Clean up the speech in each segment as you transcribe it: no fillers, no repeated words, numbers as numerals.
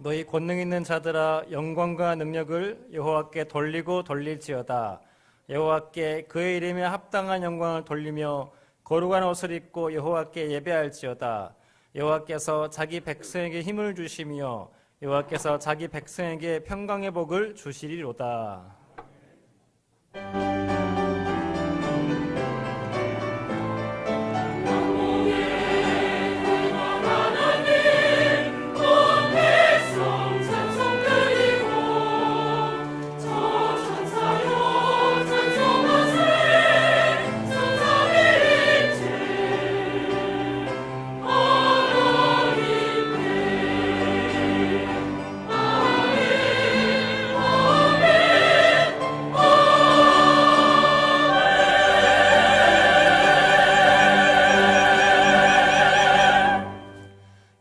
너희 권능 있는 자들아 영광과 능력을 여호와께 돌리고 돌릴지어다. 여호와께 그의 이름에 합당한 영광을 돌리며 거룩한 옷을 입고 여호와께 예배할지어다. 여호와께서 자기 백성에게 힘을 주시며 여호와께서 자기 백성에게 평강의 복을 주시리로다.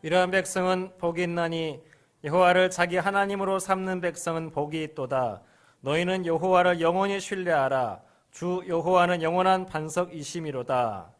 이러한 백성은 복이 있나니 여호와를 자기 하나님으로 삼는 백성은 복이 있도다. 너희는 여호와를 영원히 신뢰하라. 주 여호와는 영원한 반석이심이로다.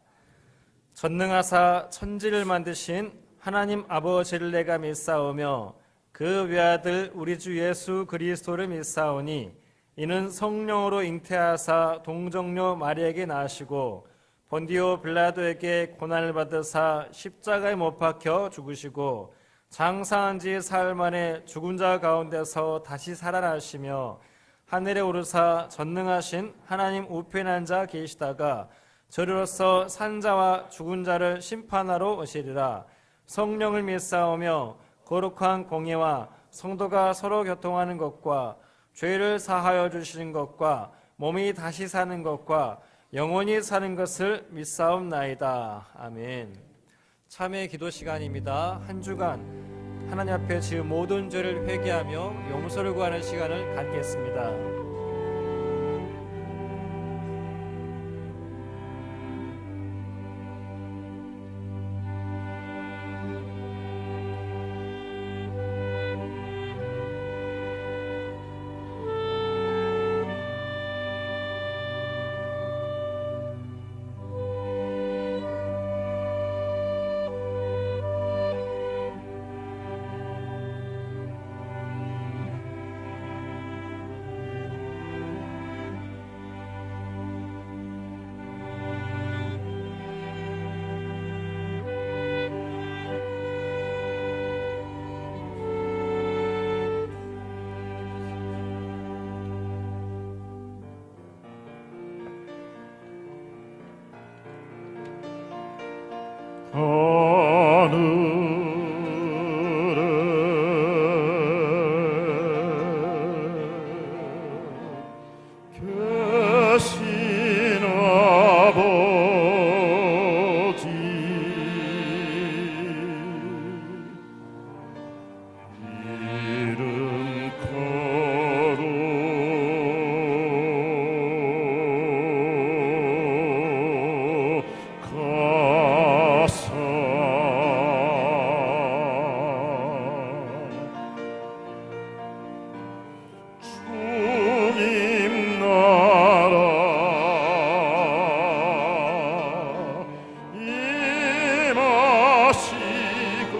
전능하사 천지를 만드신 하나님 아버지를 내가 믿사오며 그 외아들 우리 주 예수 그리스도를 믿사오니 이는 성령으로 잉태하사 동정녀 마리에게 낳으시고 본디오 빌라도에게 고난을 받으사 십자가에 못 박혀 죽으시고 장사한 지 사흘 만에 죽은 자 가운데서 다시 살아나시며 하늘에 오르사 전능하신 하나님 우편에 앉아 계시다가 저리로서 산 자와 죽은 자를 심판하러 오시리라. 성령을 믿사오며 거룩한 공예와 성도가 서로 교통하는 것과 죄를 사하여 주시는 것과 몸이 다시 사는 것과 영원히 사는 것을 믿사옵나이다. 아멘. 참회 기도 시간입니다. 한 주간 하나님 앞에 지은 모든 죄를 회개하며 용서를 구하는 시간을 갖겠습니다. 계신 아버지 이름 거룩하사 주님 나라 임하시고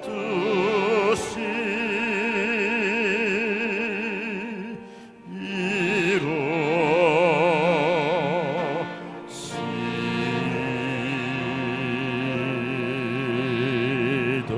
뜻이 이루어지이다.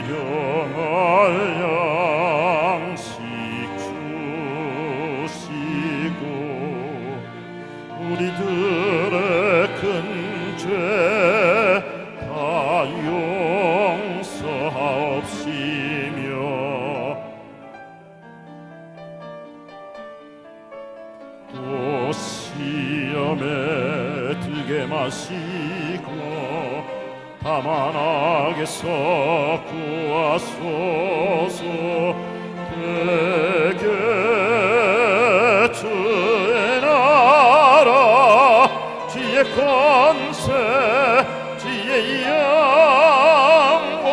일용할 양식 주시고 우리들의 큰 죄 다 용서하옵시며 또 시험에 들게 마시고 다만 악에서 구하소서. 되게 주의 나라 지혜 권세 지혜의 영광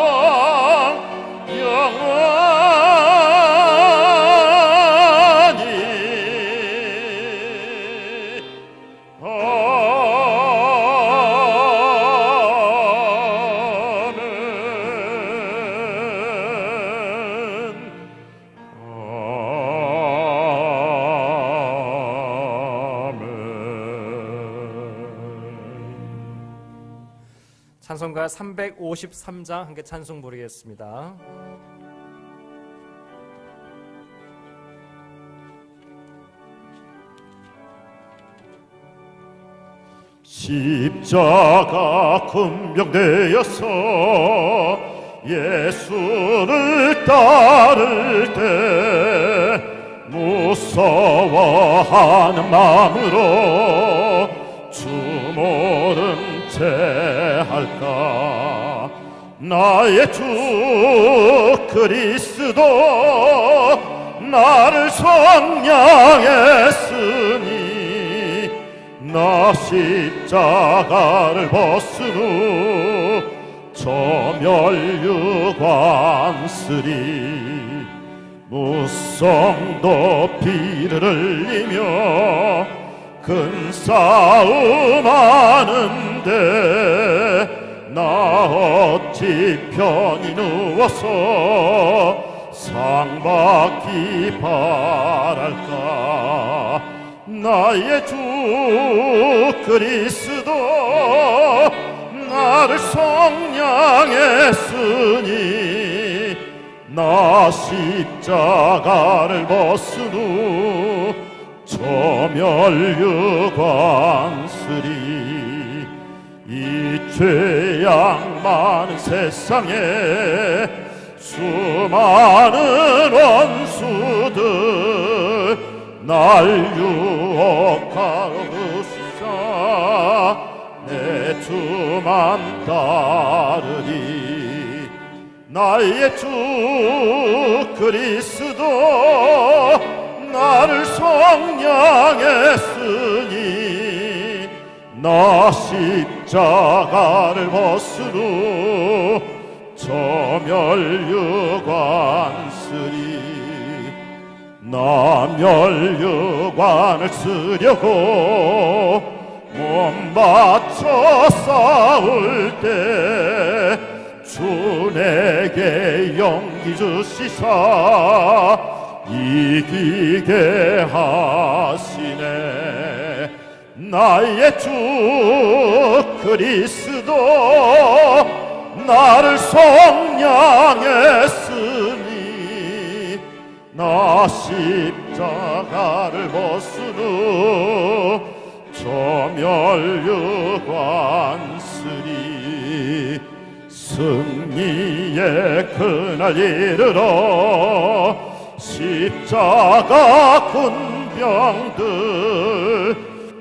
찬송가 353장 함께 찬송 부르겠습니다. 십자가 군병되어서 예수를 따를 때 무서워하는 마음으로 주 모른 채 할까. 나의 주 그리스도 나를 성량했으니 나 십자가를 벗은 후 저 멸류관 쓰리. 무성도 피를 흘리며 큰 싸움 하는데 나 어찌 편히 누워서 상받기 바랄까. 나의 주 그리스도 나를 성량했으니 나 십자가를 벗은 후 저 멸류관 쓰리. 이 죄악많은 세상에 수많은 원수들 날 유혹하고 부수사 내 주만 따르리. 나의 주 그리스도 나를 성량했으니 나 십자가를 벗은 후 저 멸류관 쓰리. 나 멸류관을 쓰려고 몸 바쳐 싸울 때 주 내게 용기 주시사 이기게 하시네. 나의 주 그리스도 나를 성량했으니 나 십자가를 벗은 후 저 멸류관 쓰리. 승리의 그날 이르러 십자가 군병들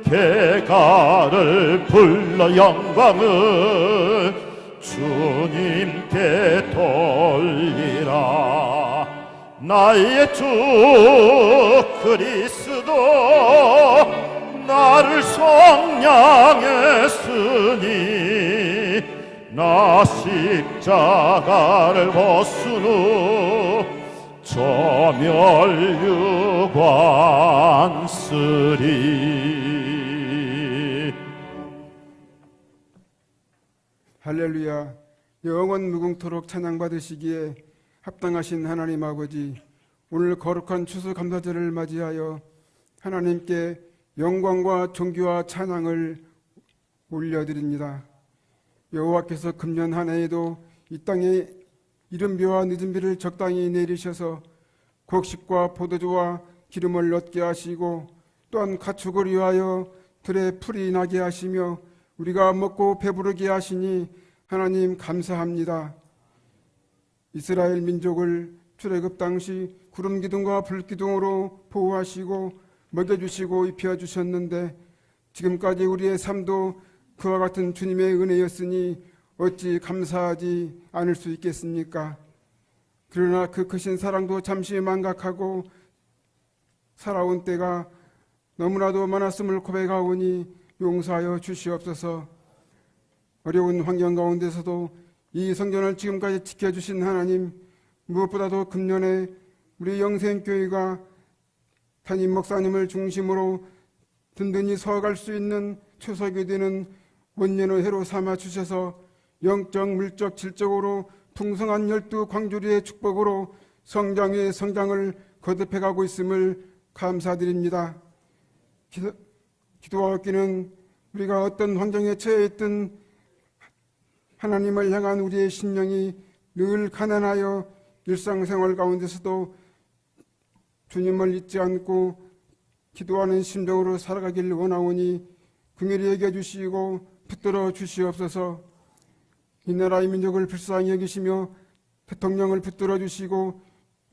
개가를 불러 영광을 주님께 돌리라. 나의 주 그리스도 나를 성량했으니 나 십자가를 벗은 후 저 멸류관 쓰리. 할렐루야. 영원 무궁토록 찬양받으시기에 합당하신 하나님 아버지, 오늘 거룩한 추수감사절을 맞이하여 하나님께 영광과 존귀와 찬양을 올려드립니다. 여호와께서 금년 한 해에도 이 땅에 이른비와 늦은비를 적당히 내리셔서 곡식과 포도주와 기름을 얻게 하시고 또한 가축을 위하여 들에 풀이 나게 하시며 우리가 먹고 배부르게 하시니 하나님 감사합니다. 이스라엘 민족을 출애굽 당시 구름 기둥과 불 기둥으로 보호하시고 먹여주시고 입혀주셨는데 지금까지 우리의 삶도 그와 같은 주님의 은혜였으니 어찌 감사하지 않을 수 있겠습니까? 그러나 그 크신 사랑도 잠시 망각하고 살아온 때가 너무나도 많았음을 고백하오니 용서하여 주시옵소서. 어려운 환경 가운데서도 이 성전을 지금까지 지켜주신 하나님, 무엇보다도 금년에 우리 영생교회가 담임 목사님을 중심으로 든든히 서갈 수 있는 초석이 되는 원년의 해로 삼아 주셔서 영적, 물적, 질적으로 풍성한 12광주리의 축복으로 성장 위에 성장을 거듭해가고 있음을 감사드립니다. 기도와 얻기는 우리가 어떤 환경에 처해 있든 하나님을 향한 우리의 심령이 늘 가난하여 일상생활 가운데서도 주님을 잊지 않고 기도하는 심정으로 살아가길 원하오니 긍휼히 여겨 주시고 붙들어 주시옵소서. 이 나라의 민족을 불쌍히 여기시며 대통령을 붙들어 주시고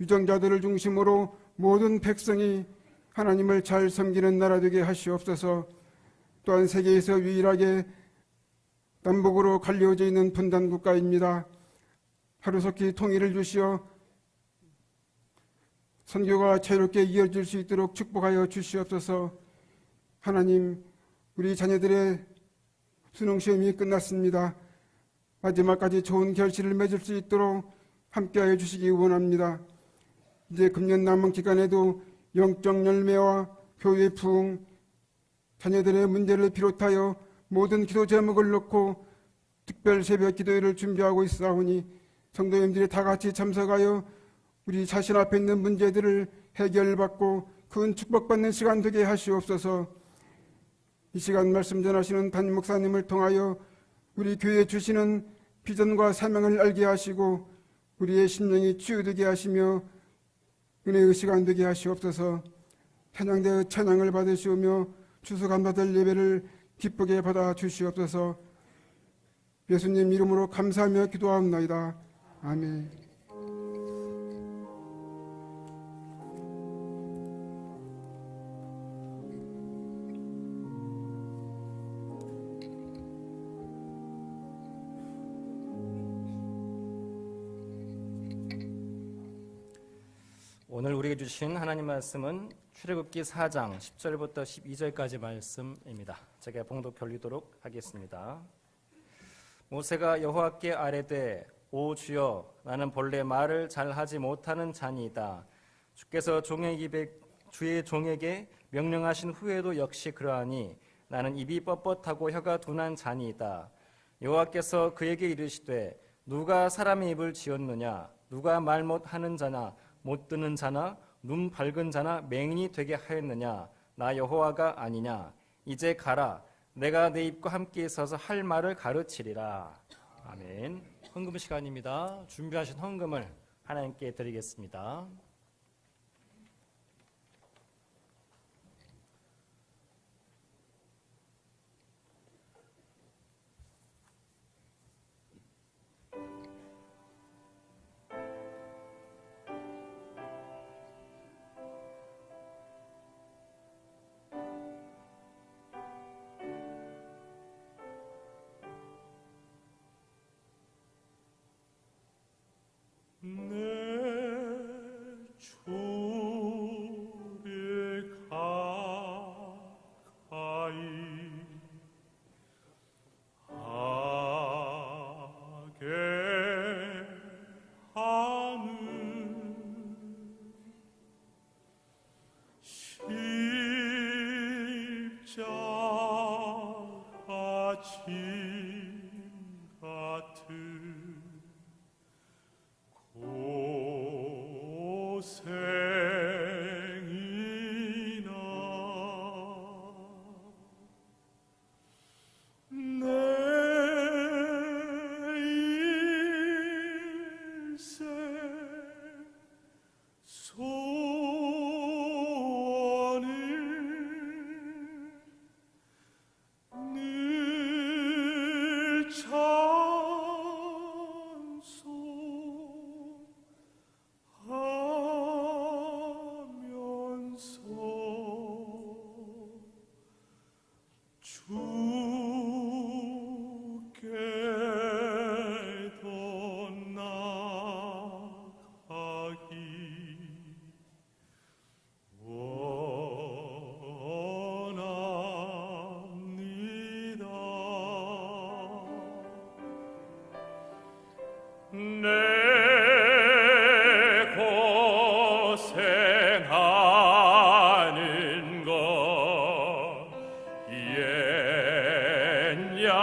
유정자들을 중심으로 모든 백성이 하나님을 잘 섬기는 나라 되게 하시옵소서. 또한 세계에서 유일하게 남북으로 갈려져 있는 분단 국가입니다. 하루속히 통일을 주시어 선교가 자유롭게 이어질 수 있도록 축복하여 주시옵소서. 하나님, 우리 자녀들의 수능시험이 끝났습니다. 마지막까지 좋은 결실을 맺을 수 있도록 함께하여 주시기 원합니다. 이제 금년 남은 기간에도 영적 열매와 교회 부흥, 자녀들의 문제를 비롯하여 모든 기도 제목을 놓고 특별 새벽 기도회를 준비하고 있사오니 성도님들이 다 같이 참석하여 우리 자신 앞에 있는 문제들을 해결받고 큰 축복받는 시간 되게 하시옵소서. 이 시간 말씀 전하시는 담임 목사님을 통하여 우리 교회에 주시는 비전과 사명을 알게 하시고 우리의 심령이 치유되게 하시며 은혜의 시간 되게 하시옵소서. 찬양대의 찬양을 받으시오며 추수감사될 예배를 기쁘게 받아 주시옵소서. 예수님 이름으로 감사하며 기도하옵나이다. 아멘. 오늘 우리에게 주신 하나님 말씀은 출애굽기 4장 10절부터 12절까지 말씀입니다. 제가 봉독 돌리도록 하겠습니다. 모세가 여호와께 아뢰되 오 주여 나는 본래 말을 잘하지 못하는 자니이다. 주께서 주의 종에게 명령하신 후에도 역시 그러하니 나는 입이 뻣뻣하고 혀가 둔한 자니이다. 여호와께서 그에게 이르시되 누가 사람의 입을 지었느냐 누가 말 못하는 자나 못 듣는 자나 눈 밝은 자나 맹인이 되게 하였느냐 나 여호와가 아니냐. 이제 가라 내가 내 입과 함께 있어서 할 말을 가르치리라. 아멘. 헌금 시간입니다. 준비하신 헌금을 하나님께 드리겠습니다. 내 주를 가까이 하게 하는 십자가 짐 같은 고생이나 내 일생 소원을 늘 주께도 나가기 원합니다. 내 고생하는 것 옛 야곱이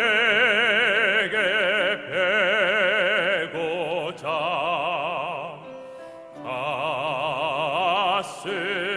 돌베개 베고자 가슴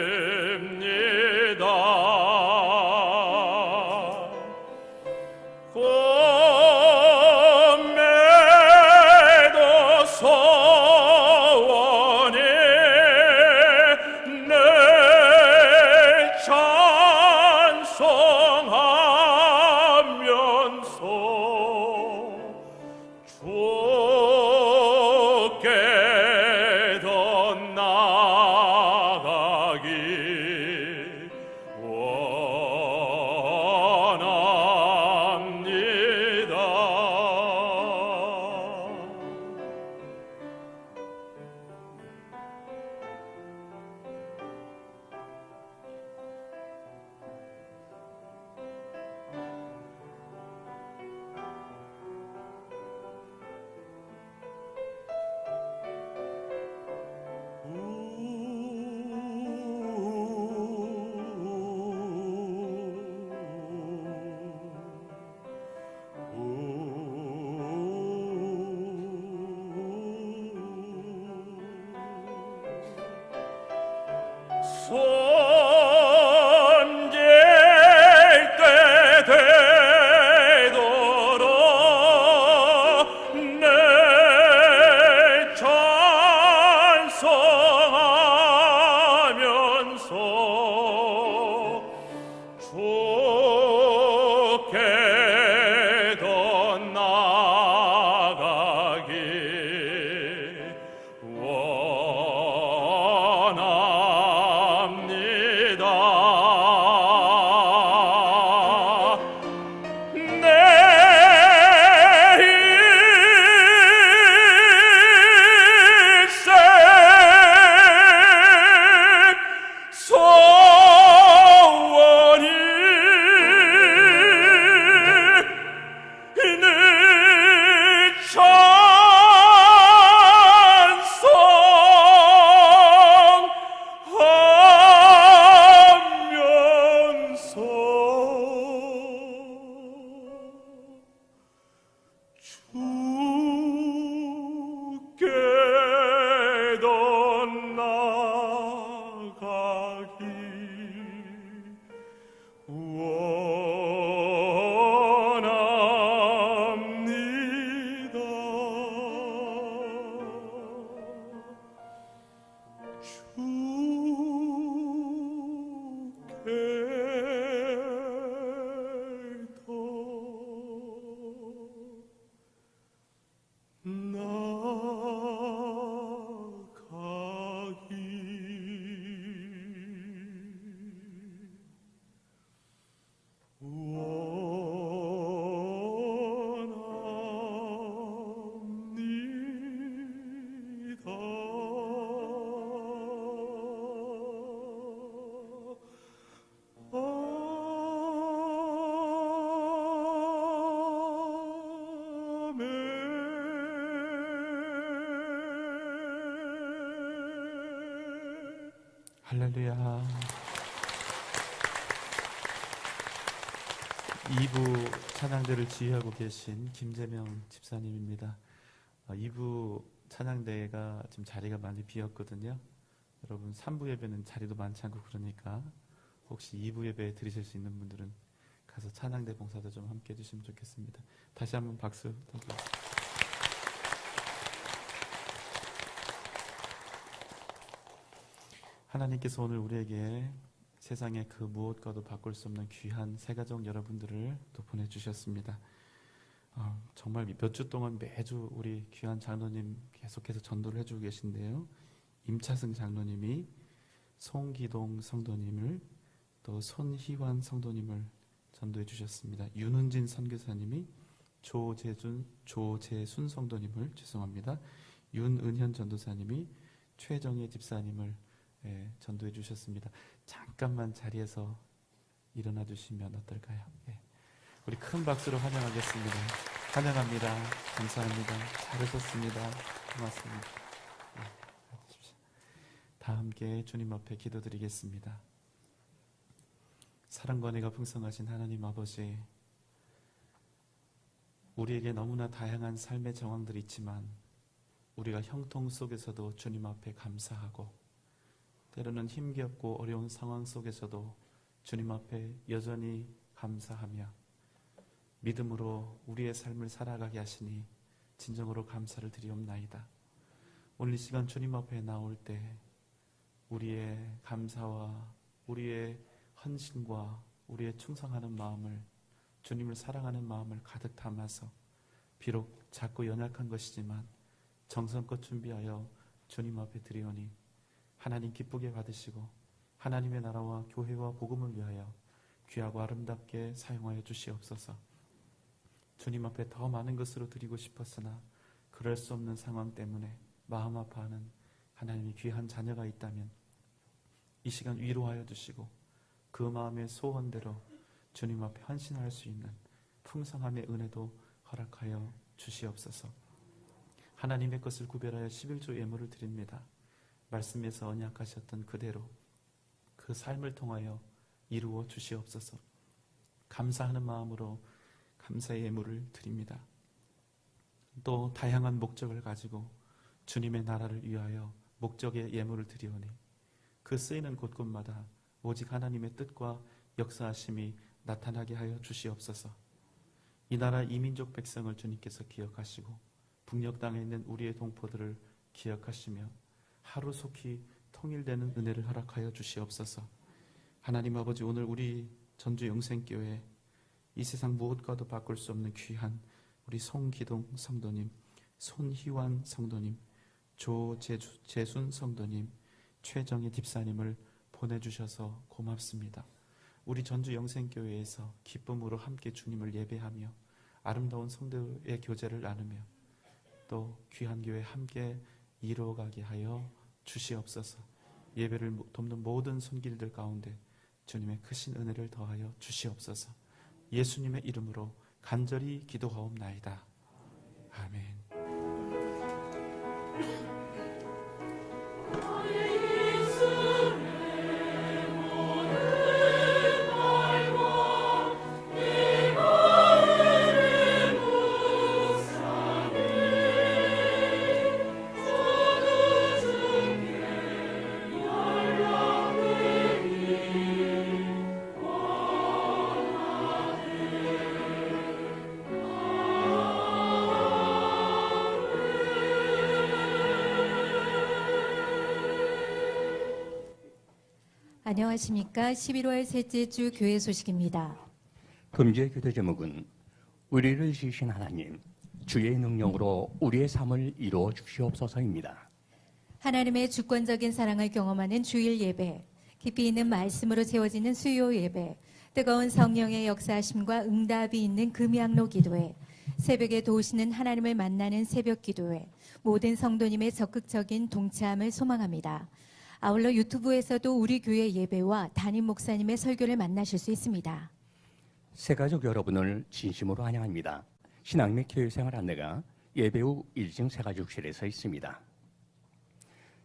주께도 나가기 원합니다. 내 일생 소원이 늘 찬송하면서 주께도 나가기 원합니다. 할렐루야. 2부 찬양대를 지휘하고 계신 김재명 집사님입니다. 2부 찬양대가 지금 자리가 많이 비었거든요. 여러분 3부 예배는 자리도 많지 않고 그러니까 혹시 2부 예배 드리실 수 있는 분들은 가서 찬양대 봉사도 좀 함께 해주시면 좋겠습니다. 다시 한번 박수 부탁드립니다. 하나님께서 오늘 우리에게 세상의 그 무엇과도 바꿀 수 없는 귀한 새 가족 여러분들을 또 보내주셨습니다. 정말 몇 주 동안 매주 우리 귀한 장로님 계속해서 전도를 해주고 계신데요. 임차승 장로님이 송기동 성도님을, 또 손희환 성도님을 전도해 주셨습니다. 윤은진 선교사님이 조재순 성도님을, 윤은현 전도사님이 최정혜 집사님을 전도해 주셨습니다. 잠깐만 자리에서 일어나 주시면 어떨까요? 우리 큰 박수로 환영하겠습니다. 환영합니다. 감사합니다. 잘하셨습니다. 고맙습니다. 다 함께 주님 앞에 기도드리겠습니다. 사랑과 은혜가 풍성하신 하나님 아버지, 우리에게 너무나 다양한 삶의 정황들이 있지만 우리가 형통 속에서도 주님 앞에 감사하고, 때로는 힘겹고 어려운 상황 속에서도 주님 앞에 여전히 감사하며 믿음으로 우리의 삶을 살아가게 하시니 진정으로 감사를 드리옵나이다. 오늘 이 시간 주님 앞에 나올 때 우리의 감사와 우리의 헌신과 우리의 충성하는 마음을, 주님을 사랑하는 마음을 가득 담아서 비록 작고 연약한 것이지만 정성껏 준비하여 주님 앞에 드리오니 하나님 기쁘게 받으시고 하나님의 나라와 교회와 복음을 위하여 귀하고 아름답게 사용하여 주시옵소서. 주님 앞에 더 많은 것으로 드리고 싶었으나 그럴 수 없는 상황 때문에 마음 아파하는 하나님의 귀한 자녀가 있다면 이 시간 위로하여 주시고 그 마음의 소원대로 주님 앞에 헌신할 수 있는 풍성함의 은혜도 허락하여 주시옵소서. 하나님의 것을 구별하여 11조 예물을 드립니다. 말씀에서 언약하셨던 그대로 그 삶을 통하여 이루어 주시옵소서. 감사하는 마음으로 감사의 예물을 드립니다. 또 다양한 목적을 가지고 주님의 나라를 위하여 목적의 예물을 드리오니 그 쓰이는 곳곳마다 오직 하나님의 뜻과 역사하심이 나타나게 하여 주시옵소서. 이 나라 이민족 백성을 주님께서 기억하시고 북녘 땅에 있는 우리의 동포들을 기억하시며 하루속히 통일되는 은혜를 허락하여 주시옵소서. 하나님 아버지, 오늘 우리 전주 영생교회 이 세상 무엇과도 바꿀 수 없는 귀한 우리 송기동 성도님, 손희환 성도님, 조재순 성도님, 최정희 집사님을 보내주셔서 고맙습니다. 우리 전주 영생교회에서 기쁨으로 함께 주님을 예배하며 아름다운 성도의 교제를 나누며 또 귀한 교회 함께 이루어가게 하여 주시옵소서. 예배를 돕는 모든 손길들 가운데 주님의 크신 은혜를 더하여 주시옵소서. 예수님의 이름으로 간절히 기도하옵나이다. 아멘. 안녕하십니까. 11월 셋째 주 교회 소식입니다. 금주의 교대 제목은 우리를 지으신 하나님, 주의 능력으로 우리의 삶을 이루어 주시옵소서입니다. 하나님의 주권적인 사랑을 경험하는 주일 예배, 깊이 있는 말씀으로 채워지는 수요 예배, 뜨거운 성령의 역사하심과 응답이 있는 금양로 기도회, 새벽에 도우시는 하나님을 만나는 새벽 기도회, 모든 성도님의 적극적인 동참을 소망합니다. 아울러 유튜브에서도 우리 교회 예배와 담임 목사님의 설교를 만나실 수 있습니다. 새가족 여러분을 진심으로 환영합니다. 신앙 및 교회생활 안내가 예배 후 1층 새가족실에서 있습니다.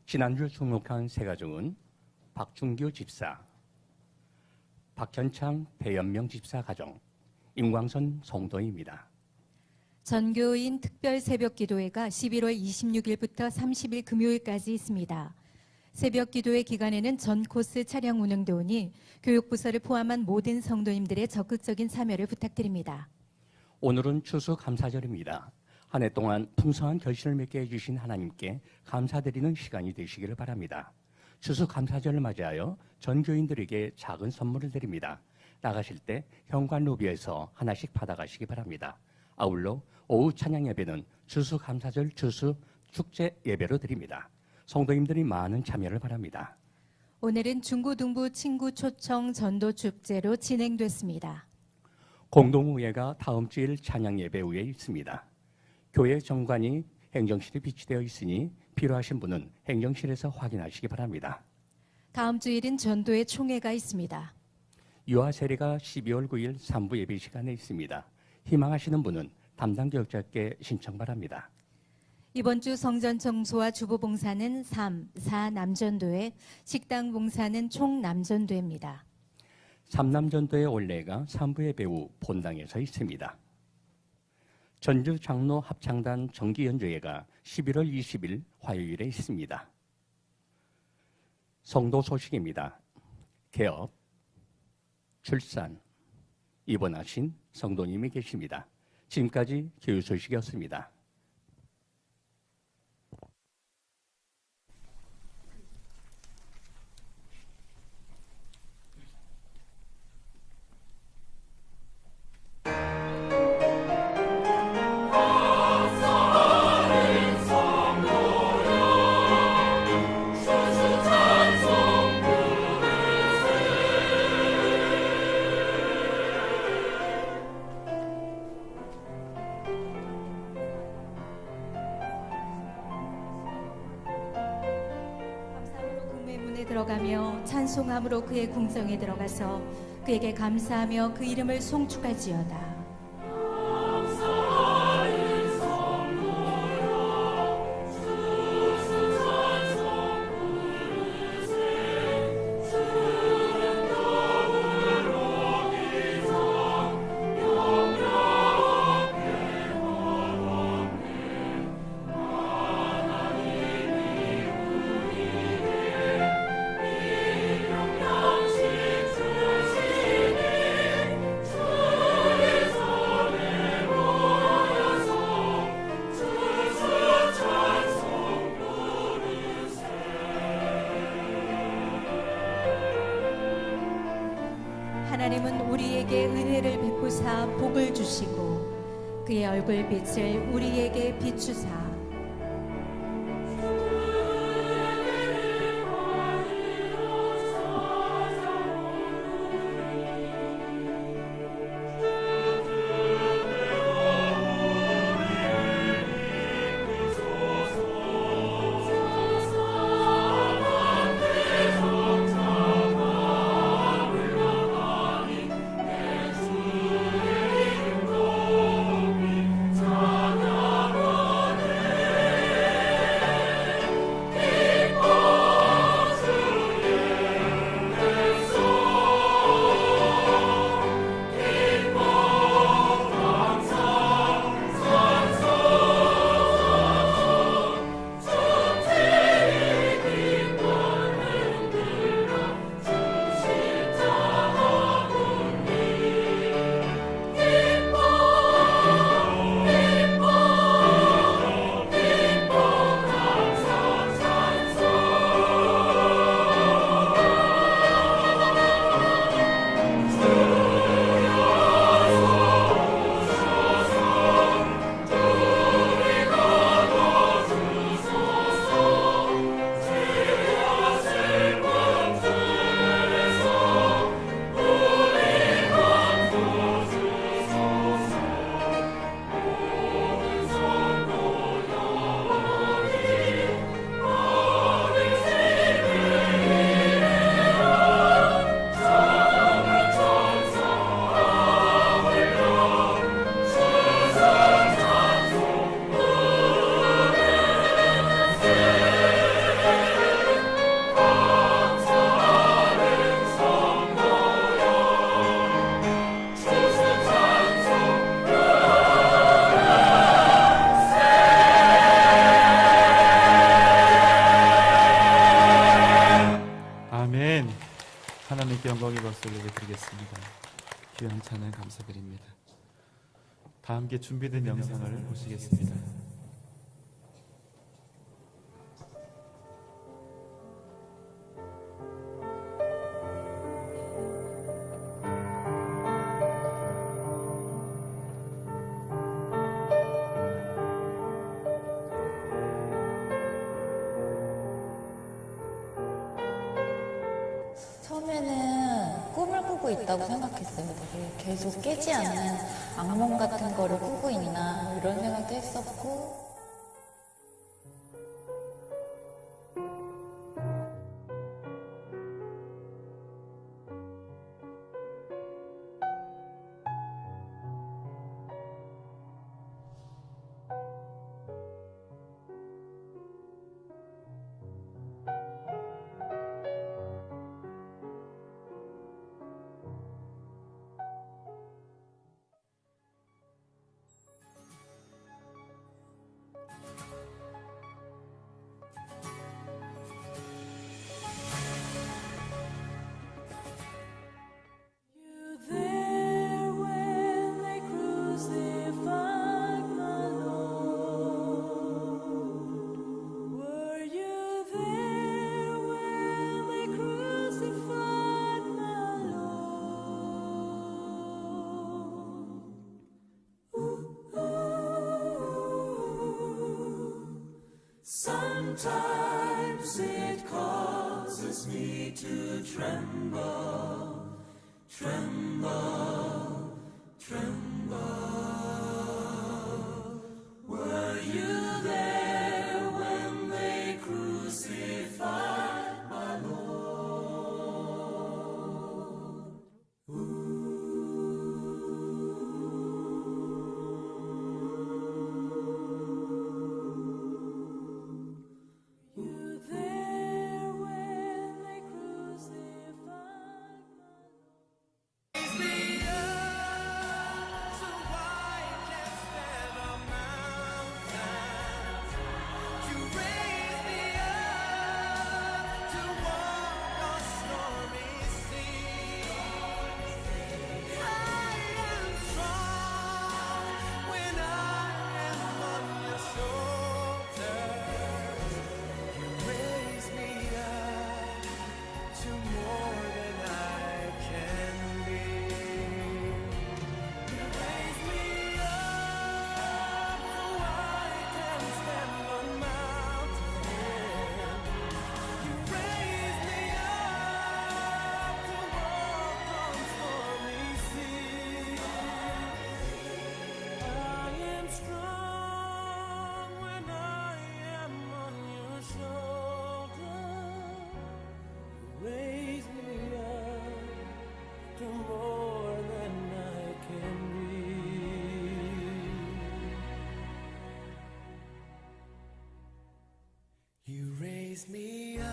지난주 등록한 새가족은 박준규 집사, 박현창 배연명 집사 가정, 임광선 성도입니다. 전교인 특별 새벽 기도회가 11월 26일부터 30일 금요일까지 있습니다. 새벽 기도회 기간에는 전 코스 차량 운행도 오니 교육부서를 포함한 모든 성도님들의 적극적인 참여를 부탁드립니다. 오늘은 추수감사절입니다. 한 해 동안 풍성한 결실을 맺게 해주신 하나님께 감사드리는 시간이 되시기를 바랍니다. 추수감사절을 맞이하여 전 교인들에게 작은 선물을 드립니다. 나가실 때 현관 로비에서 하나씩 받아가시기 바랍니다. 아울러 오후 찬양 예배는 추수감사절 추수 축제 예배로 드립니다. 성도님들이 많은 참여를 바랍니다. 오늘은 중고등부 친구 초청 전도 축제로 진행됐습니다. 공동의회가 다음 주일 찬양 예배 후에 있습니다. 교회 정관이 행정실에 비치되어 있으니 필요하신 분은 행정실에서 확인하시기 바랍니다. 다음 주일은 전도회 총회가 있습니다. 유아 세례가 12월 9일 3부 예배 시간에 있습니다. 희망하시는 분은 담당 교역자께 신청 바랍니다. 이번 주 성전 청소와 주보 봉사는 3, 4 남전도회, 식당 봉사는 총 남전도회입니다. 3남전도의 올레가 3부 예배 후 본당에서 있습니다. 전주 장로 합창단 정기 연주회가 11월 20일 화요일에 있습니다. 성도 소식입니다. 개업, 출산, 입원하신 성도님이 계십니다. 지금까지 교육 소식이었습니다. 들어가며 찬송함으로 그의 궁정에 들어가서 그에게 감사하며 그 이름을 송축할지어다. 하나님은 우리에게 은혜를 베푸사 복을 주시고 그의 얼굴빛을 우리에게 비추사 아멘. 하나님께 영광의 박수를 드리겠습니다. 귀한 찬양 감사드립니다. 다 함께 준비된 영상을 보시겠습니다. 처음에는 꿈을 꾸고 있다고 생각했어요. 되게 계속 깨지 않는 악몽 같은 거를 꾸고 있나 뭐 이런 생각도 했었고 Sometimes it causes me to tremble, tremble, tremble. Were you there when they crucified my Lord? You there when they crucified my Lord? raise me up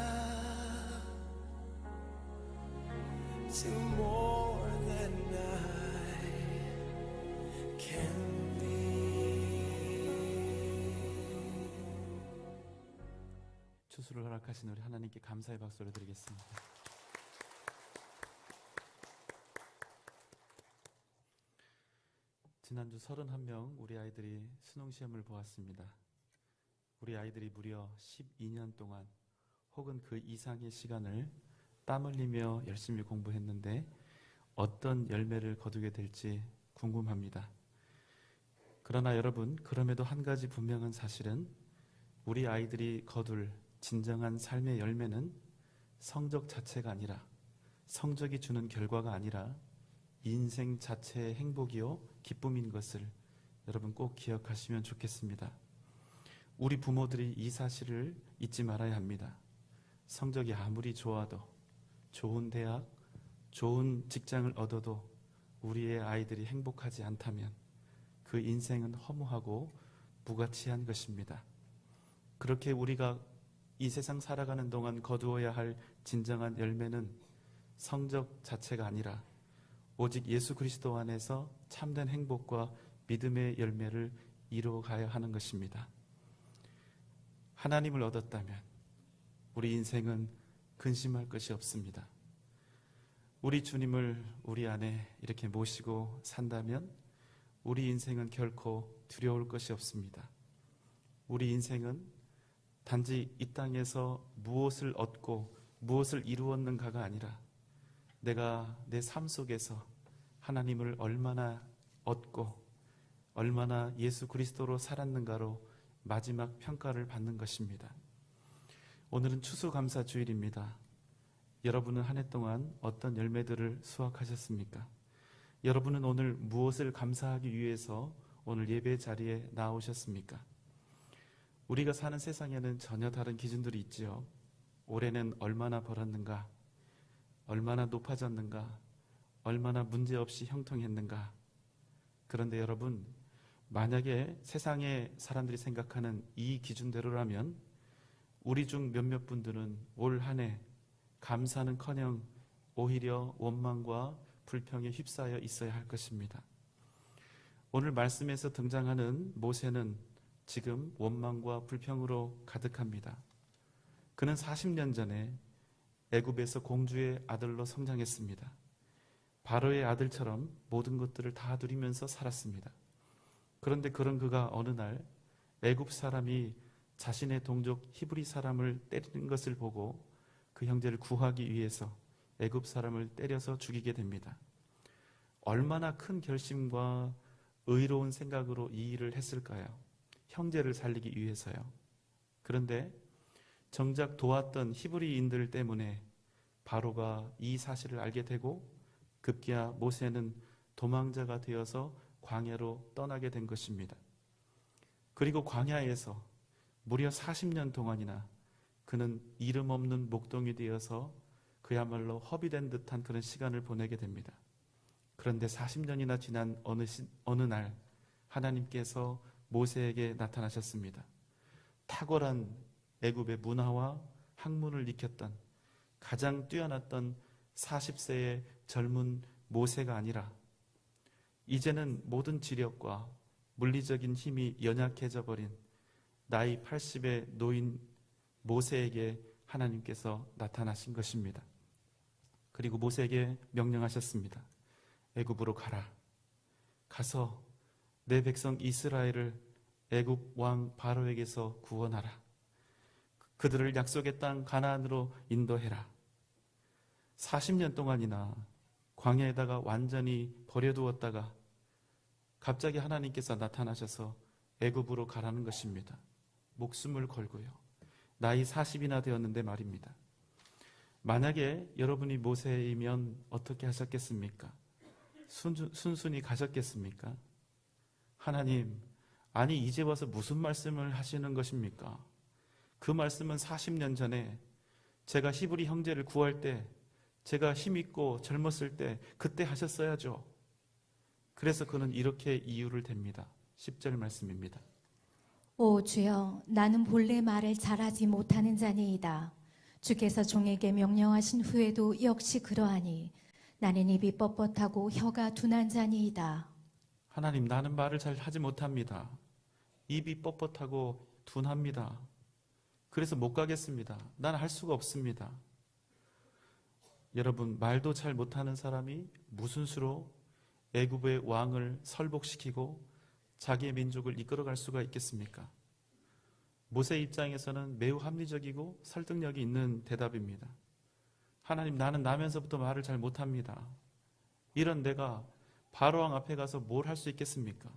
to more than I can be. 추수를 허락하신 우리 하나님께 감사의 박수를 드리겠습니다. 지난주 31명 우리 아이들이 수능시험을 보았습니다. 우리 아이들이 무려 12년 동안 혹은 그 이상의 시간을 땀 흘리며 열심히 공부했는데 어떤 열매를 거두게 될지 궁금합니다. 그러나 여러분, 그럼에도 한 가지 분명한 사실은 우리 아이들이 거둘 진정한 삶의 열매는 성적 자체가 아니라, 성적이 주는 결과가 아니라 인생 자체의 행복이요 기쁨인 것을 여러분 꼭 기억하시면 좋겠습니다. 우리 부모들이 이 사실을 잊지 말아야 합니다. 성적이 아무리 좋아도, 좋은 대학, 좋은 직장을 얻어도 우리의 아이들이 행복하지 않다면 그 인생은 허무하고 무가치한 것입니다. 그렇게 우리가 이 세상 살아가는 동안 거두어야 할 진정한 열매는 성적 자체가 아니라 오직 예수 그리스도 안에서 참된 행복과 믿음의 열매를 이루어가야 하는 것입니다. 하나님을 얻었다면 우리 인생은 근심할 것이 없습니다. 우리 주님을 우리 안에 이렇게 모시고 산다면 우리 인생은 결코 두려울 것이 없습니다. 우리 인생은 단지 이 땅에서 무엇을 얻고 무엇을 이루었는가가 아니라 내가 내 삶 속에서 하나님을 얼마나 얻고 얼마나 예수 그리스도로 살았는가로 마지막 평가를 받는 것입니다. 오늘은 추수감사주일입니다. 여러분은 한 해 동안 어떤 열매들을 수확하셨습니까? 여러분은 오늘 무엇을 감사하기 위해서 오늘 예배 자리에 나오셨습니까? 우리가 사는 세상에는 전혀 다른 기준들이 있지요. 올해는 얼마나 벌었는가? 얼마나 높아졌는가? 얼마나 문제없이 형통했는가? 그런데 여러분, 만약에 세상의 사람들이 생각하는 이 기준대로라면 우리 중 몇몇 분들은 올 한 해 감사는커녕 오히려 원망과 불평에 휩싸여 있어야 할 것입니다. 오늘 말씀에서 등장하는 모세는 지금 원망과 불평으로 가득합니다. 그는 40년 전에 애굽에서 공주의 아들로 성장했습니다. 바로의 아들처럼 모든 것들을 다 누리면서 살았습니다. 그런데 그런 그가 어느 날 애굽 사람이 자신의 동족 히브리 사람을 때리는 것을 보고 그 형제를 구하기 위해서 애굽 사람을 때려서 죽이게 됩니다. 얼마나 큰 결심과 의로운 생각으로 이 일을 했을까요? 형제를 살리기 위해서요. 그런데 정작 도왔던 히브리인들 때문에 바로가 이 사실을 알게 되고 급기야 모세는 도망자가 되어서 광야로 떠나게 된 것입니다. 그리고 광야에서 무려 40년 동안이나 그는 이름 없는 목동이 되어서 그야말로 허비된 듯한 그런 시간을 보내게 됩니다. 그런데 40년이나 지난 어느 날 하나님께서 모세에게 나타나셨습니다. 탁월한 애굽의 문화와 학문을 익혔던 가장 뛰어났던 40세의 젊은 모세가 아니라 이제는 모든 지력과 물리적인 힘이 연약해져 버린 나이 80의 노인 모세에게 하나님께서 나타나신 것입니다. 그리고 모세에게 명령하셨습니다. 애굽으로 가라. 가서 내 백성 이스라엘을 애굽 왕 바로에게서 구원하라. 그들을 약속의 땅 가나안으로 인도해라. 40년 동안이나 광야에다가 완전히 버려두었다가 갑자기 하나님께서 나타나셔서 애굽으로 가라는 것입니다. 목숨을 걸고요. 나이 40이나 되었는데 말입니다. 만약에 여러분이 모세이면 어떻게 하셨겠습니까? 순순히 가셨겠습니까? 하나님, 아니 이제 와서 무슨 말씀을 하시는 것입니까? 그 말씀은 40년 전에 제가 히브리 형제를 구할 때 제가 힘있고 젊었을 때 그때 하셨어야죠. 그래서 그는 이렇게 이유를 댑니다. 10절 말씀입니다. 오 주여, 나는 본래 말을 잘하지 못하는 자니이다. 주께서 종에게 명령하신 후에도 역시 그러하니 나는 입이 뻣뻣하고 혀가 둔한 자니이다. 하나님, 나는 말을 잘 하지 못합니다. 입이 뻣뻣하고 둔합니다. 그래서 못 가겠습니다. 나는 할 수가 없습니다. 여러분, 말도 잘 못하는 사람이 무슨 수로 애굽의 왕을 설복시키고 자기의 민족을 이끌어갈 수가 있겠습니까? 모세 입장에서는 매우 합리적이고 설득력이 있는 대답입니다. 하나님, 나는 나면서부터 말을 잘 못합니다. 이런 내가 바로왕 앞에 가서 뭘 할 수 있겠습니까?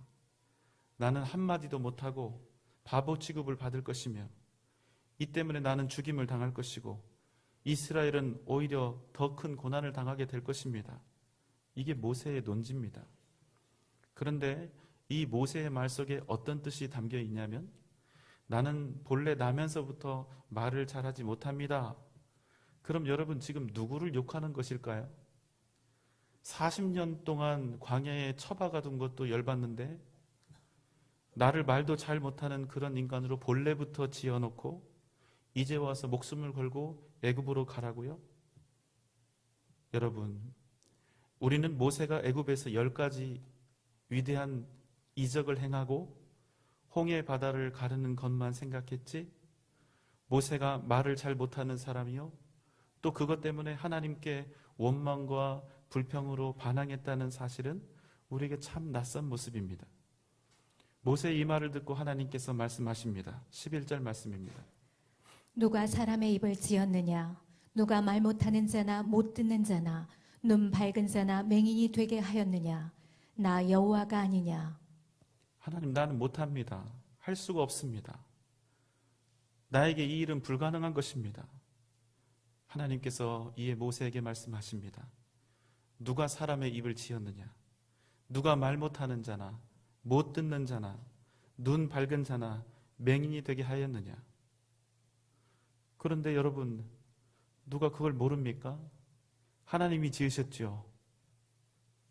나는 한마디도 못하고 바보 취급을 받을 것이며 이 때문에 나는 죽임을 당할 것이고 이스라엘은 오히려 더 큰 고난을 당하게 될 것입니다. 이게 모세의 논지입니다. 그런데 이 모세의 말 속에 어떤 뜻이 담겨 있냐면, 나는 본래 나면서부터 말을 잘하지 못합니다. 그럼 여러분, 지금 누구를 욕하는 것일까요? 40년 동안 광야에 처박아둔 것도 열받는데 나를 말도 잘 못하는 그런 인간으로 본래부터 지어놓고 이제 와서 목숨을 걸고 애굽으로 가라고요? 여러분, 우리는 모세가 애굽에서 10가지 위대한 이적을 행하고 홍해 바다를 가르는 것만 생각했지, 모세가 말을 잘 못하는 사람이요, 또 그것 때문에 하나님께 원망과 불평으로 반항했다는 사실은 우리에게 참 낯선 모습입니다. 모세의 이 말을 듣고 하나님께서 말씀하십니다. 11절 말씀입니다. 누가 사람의 입을 지었느냐? 누가 말 못하는 자나 못 듣는 자나 눈 밝은 자나 맹인이 되게 하였느냐? 나 여호와가 아니냐? 하나님, 나는 못합니다. 할 수가 없습니다. 나에게 이 일은 불가능한 것입니다. 하나님께서 이에 모세에게 말씀하십니다. 누가 사람의 입을 지었느냐? 누가 말 못하는 자나 못 듣는 자나 눈 밝은 자나 맹인이 되게 하였느냐? 그런데 여러분, 누가 그걸 모릅니까? 하나님이 지으셨죠.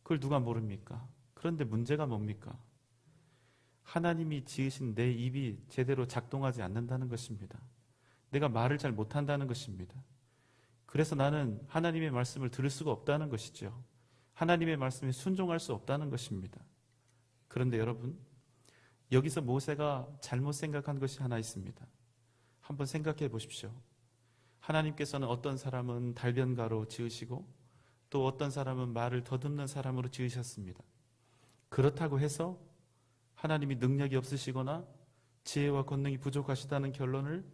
그걸 누가 모릅니까? 그런데 문제가 뭡니까? 하나님이 지으신 내 입이 제대로 작동하지 않는다는 것입니다. 내가 말을 잘 못한다는 것입니다. 그래서 나는 하나님의 말씀을 들을 수가 없다는 것이죠. 하나님의 말씀에 순종할 수 없다는 것입니다. 그런데 여러분, 여기서 모세가 잘못 생각한 것이 하나 있습니다. 한번 생각해 보십시오. 하나님께서는 어떤 사람은 달변가로 지으시고 또 어떤 사람은 말을 더듬는 사람으로 지으셨습니다. 그렇다고 해서 하나님이 능력이 없으시거나 지혜와 권능이 부족하시다는 결론을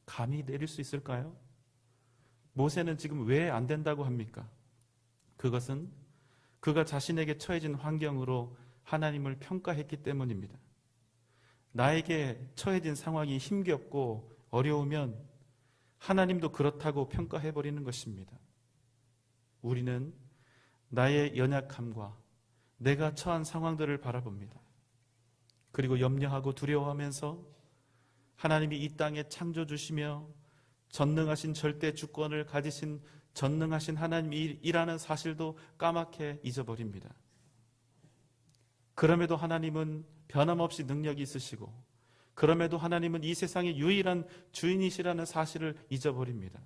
감히 내릴 수 있을까요? 모세는 지금 왜 안 된다고 합니까? 그것은 그가 자신에게 처해진 환경으로 하나님을 평가했기 때문입니다. 나에게 처해진 상황이 힘겹고 어려우면 하나님도 그렇다고 평가해버리는 것입니다. 우리는 나의 연약함과 내가 처한 상황들을 바라봅니다. 그리고 염려하고 두려워하면서 하나님이 이 땅에 창조주시며 전능하신 절대 주권을 가지신 전능하신 하나님이라는 사실도 까맣게 잊어버립니다. 그럼에도 하나님은 변함없이 능력이 있으시고 그럼에도 하나님은 이 세상의 유일한 주인이시라는 사실을 잊어버립니다.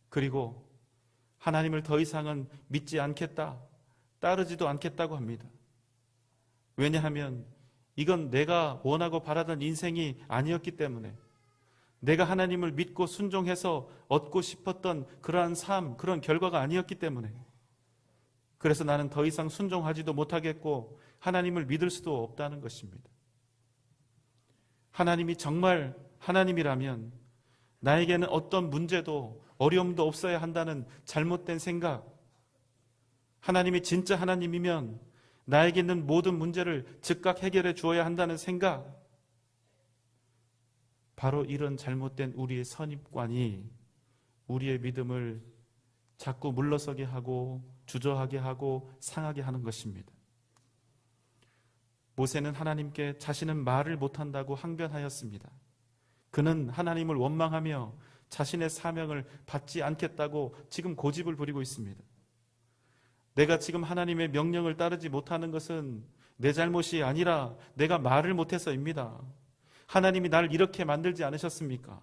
그리고 하나님을 더 이상은 믿지 않겠다, 따르지도 않겠다고 합니다. 왜냐하면 이건 내가 원하고 바라던 인생이 아니었기 때문에, 내가 하나님을 믿고 순종해서 얻고 싶었던 그러한 삶, 그런 결과가 아니었기 때문에, 그래서 나는 더 이상 순종하지도 못하겠고 하나님을 믿을 수도 없다는 것입니다. 하나님이 정말 하나님이라면 나에게는 어떤 문제도 어려움도 없어야 한다는 잘못된 생각, 하나님이 진짜 하나님이면 나에게 있는 모든 문제를 즉각 해결해 주어야 한다는 생각, 바로 이런 잘못된 우리의 선입관이 우리의 믿음을 자꾸 물러서게 하고 주저하게 하고 상하게 하는 것입니다. 모세는 하나님께 자신은 말을 못한다고 항변하였습니다. 그는 하나님을 원망하며 자신의 사명을 받지 않겠다고 지금 고집을 부리고 있습니다. 내가 지금 하나님의 명령을 따르지 못하는 것은 내 잘못이 아니라 내가 말을 못해서입니다. 하나님이 나를 이렇게 만들지 않으셨습니까?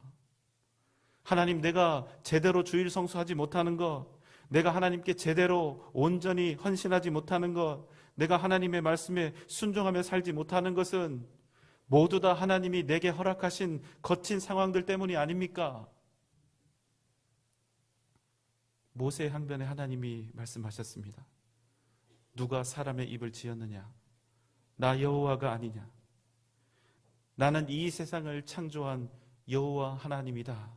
하나님, 내가 제대로 주일 성수하지 못하는 것, 내가 하나님께 제대로 온전히 헌신하지 못하는 것, 내가 하나님의 말씀에 순종하며 살지 못하는 것은 모두 다 하나님이 내게 허락하신 거친 상황들 때문이 아닙니까? 모세의 항변에 하나님이 말씀하셨습니다. 누가 사람의 입을 지었느냐? 나 여호와가 아니냐? 나는 이 세상을 창조한 여호와 하나님이다.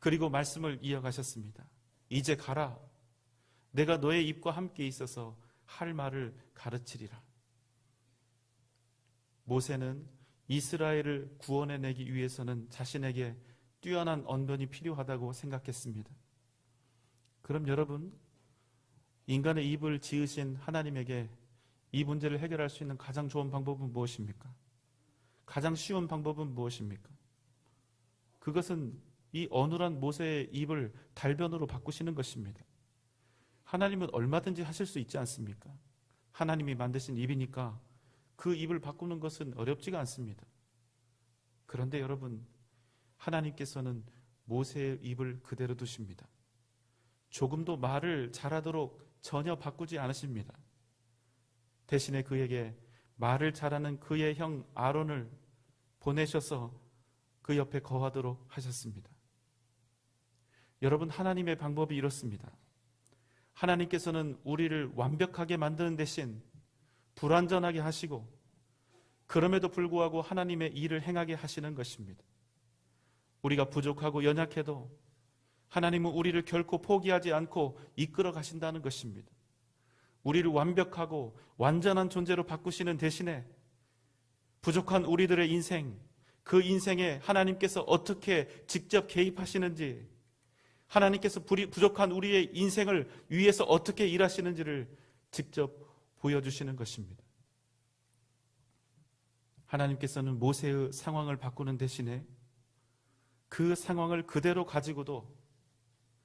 그리고 말씀을 이어가셨습니다. 이제 가라. 내가 너의 입과 함께 있어서 할 말을 가르치리라. 모세는 이스라엘을 구원해내기 위해서는 자신에게 뛰어난 언변이 필요하다고 생각했습니다. 그럼 여러분, 인간의 입을 지으신 하나님에게 이 문제를 해결할 수 있는 가장 좋은 방법은 무엇입니까? 가장 쉬운 방법은 무엇입니까? 그것은 이 어눌한 모세의 입을 달변으로 바꾸시는 것입니다. 하나님은 얼마든지 하실 수 있지 않습니까? 하나님이 만드신 입이니까 그 입을 바꾸는 것은 어렵지가 않습니다. 그런데 여러분, 하나님께서는 모세의 입을 그대로 두십니다. 조금도 말을 잘하도록 전혀 바꾸지 않으십니다. 대신에 그에게 말을 잘하는 그의 형 아론을 보내셔서 그 옆에 거하도록 하셨습니다. 여러분, 하나님의 방법이 이렇습니다. 하나님께서는 우리를 완벽하게 만드는 대신 불완전하게 하시고, 그럼에도 불구하고 하나님의 일을 행하게 하시는 것입니다. 우리가 부족하고 연약해도 하나님은 우리를 결코 포기하지 않고 이끌어 가신다는 것입니다. 우리를 완벽하고 완전한 존재로 바꾸시는 대신에 부족한 우리들의 인생, 그 인생에 하나님께서 어떻게 직접 개입하시는지, 하나님께서 부족한 우리의 인생을 위해서 어떻게 일하시는지를 직접 보여주시는 것입니다. 하나님께서는 모세의 상황을 바꾸는 대신에 그 상황을 그대로 가지고도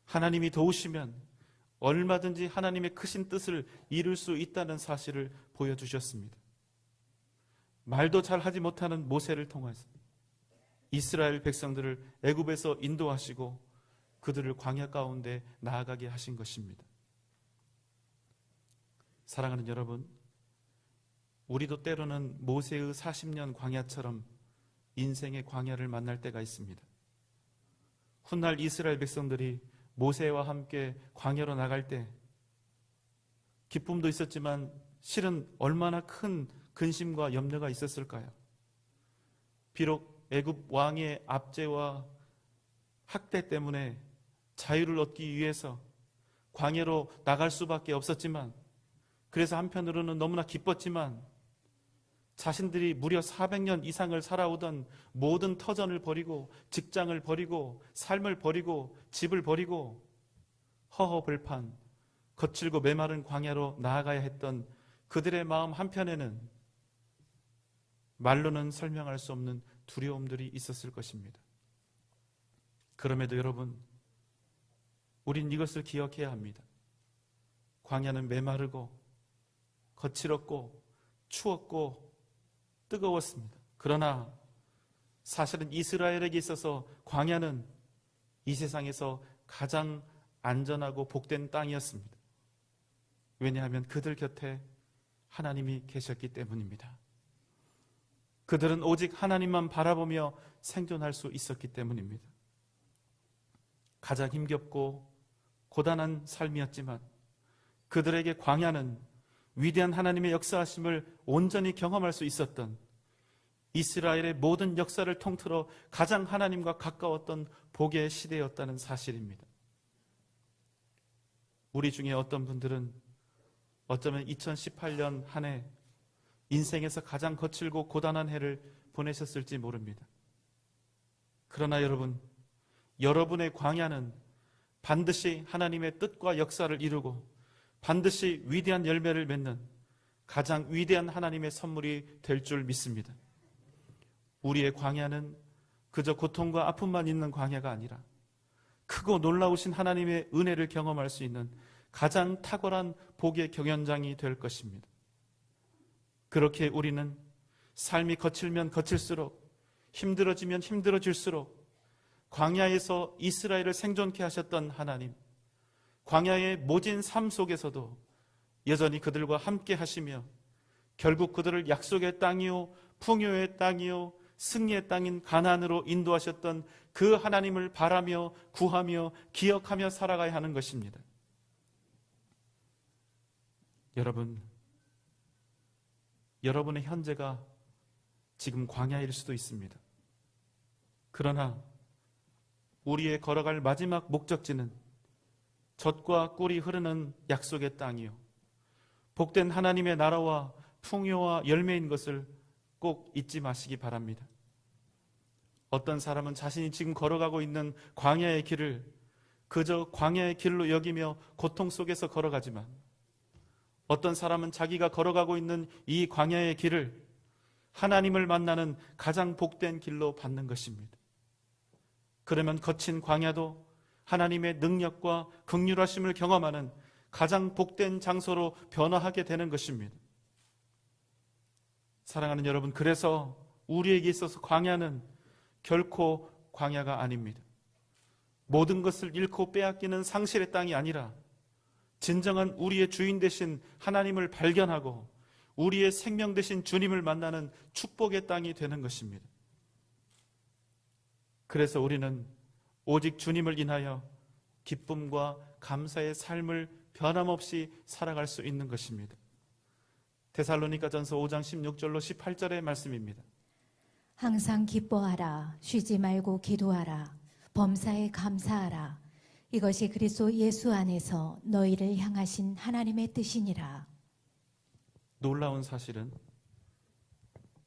하나님이 도우시면 얼마든지 하나님의 크신 뜻을 이룰 수 있다는 사실을 보여주셨습니다. 말도 잘 하지 못하는 모세를 통해서 이스라엘 백성들을 애굽에서 인도하시고 그들을 광야 가운데 나아가게 하신 것입니다. 사랑하는 여러분, 우리도 때로는 모세의 40년 광야처럼 인생의 광야를 만날 때가 있습니다. 훗날 이스라엘 백성들이 모세와 함께 광야로 나갈 때 기쁨도 있었지만 실은 얼마나 큰 근심과 염려가 있었을까요? 비록 애굽 왕의 압제와 학대 때문에 자유를 얻기 위해서 광야로 나갈 수밖에 없었지만, 그래서 한편으로는 너무나 기뻤지만 자신들이 무려 400년 이상을 살아오던 모든 터전을 버리고 직장을 버리고 삶을 버리고 집을 버리고 허허벌판 거칠고 메마른 광야로 나아가야 했던 그들의 마음 한편에는 말로는 설명할 수 없는 두려움들이 있었을 것입니다. 그럼에도 여러분, 우린 이것을 기억해야 합니다. 광야는 메마르고 거칠었고 추웠고 뜨거웠습니다. 그러나 사실은 이스라엘에게 있어서 광야는 이 세상에서 가장 안전하고 복된 땅이었습니다. 왜냐하면 그들 곁에 하나님이 계셨기 때문입니다. 그들은 오직 하나님만 바라보며 생존할 수 있었기 때문입니다. 가장 힘겹고 고단한 삶이었지만 그들에게 광야는 위대한 하나님의 역사하심을 온전히 경험할 수 있었던, 이스라엘의 모든 역사를 통틀어 가장 하나님과 가까웠던 복의 시대였다는 사실입니다. 우리 중에 어떤 분들은 어쩌면 2018년 한 해 인생에서 가장 거칠고 고단한 해를 보내셨을지 모릅니다. 그러나 여러분, 여러분의 광야는 반드시 하나님의 뜻과 역사를 이루고 반드시 위대한 열매를 맺는 가장 위대한 하나님의 선물이 될 줄 믿습니다. 우리의 광야는 그저 고통과 아픔만 있는 광야가 아니라 크고 놀라우신 하나님의 은혜를 경험할 수 있는 가장 탁월한 복의 경연장이 될 것입니다. 그렇게 우리는 삶이 거칠면 거칠수록, 힘들어지면 힘들어질수록 광야에서 이스라엘을 생존케 하셨던 하나님, 광야의 모진 삶 속에서도 여전히 그들과 함께 하시며 결국 그들을 약속의 땅이요 풍요의 땅이요 승리의 땅인 가나안으로 인도하셨던 그 하나님을 바라며 구하며 기억하며 살아가야 하는 것입니다. 여러분, 여러분의 현재가 지금 광야일 수도 있습니다. 그러나 우리의 걸어갈 마지막 목적지는 젖과 꿀이 흐르는 약속의 땅이요 복된 하나님의 나라와 풍요와 열매인 것을 꼭 잊지 마시기 바랍니다. 어떤 사람은 자신이 지금 걸어가고 있는 광야의 길을 그저 광야의 길로 여기며 고통 속에서 걸어가지만, 어떤 사람은 자기가 걸어가고 있는 이 광야의 길을 하나님을 만나는 가장 복된 길로 받는 것입니다. 그러면 거친 광야도 하나님의 능력과 긍휼하심을 경험하는 가장 복된 장소로 변화하게 되는 것입니다. 사랑하는 여러분, 그래서 우리에게 있어서 광야는 결코 광야가 아닙니다. 모든 것을 잃고 빼앗기는 상실의 땅이 아니라 진정한 우리의 주인 되신 하나님을 발견하고 우리의 생명 되신 주님을 만나는 축복의 땅이 되는 것입니다. 그래서 우리는 오직 주님을 인하여 기쁨과 감사의 삶을 변함없이 살아갈 수 있는 것입니다. 데살로니가전서 5장 16절로 18절의 말씀입니다. 항상 기뻐하라. 쉬지 말고 기도하라. 범사에 감사하라. 이것이 그리스도 예수 안에서 너희를 향하신 하나님의 뜻이니라. 놀라운 사실은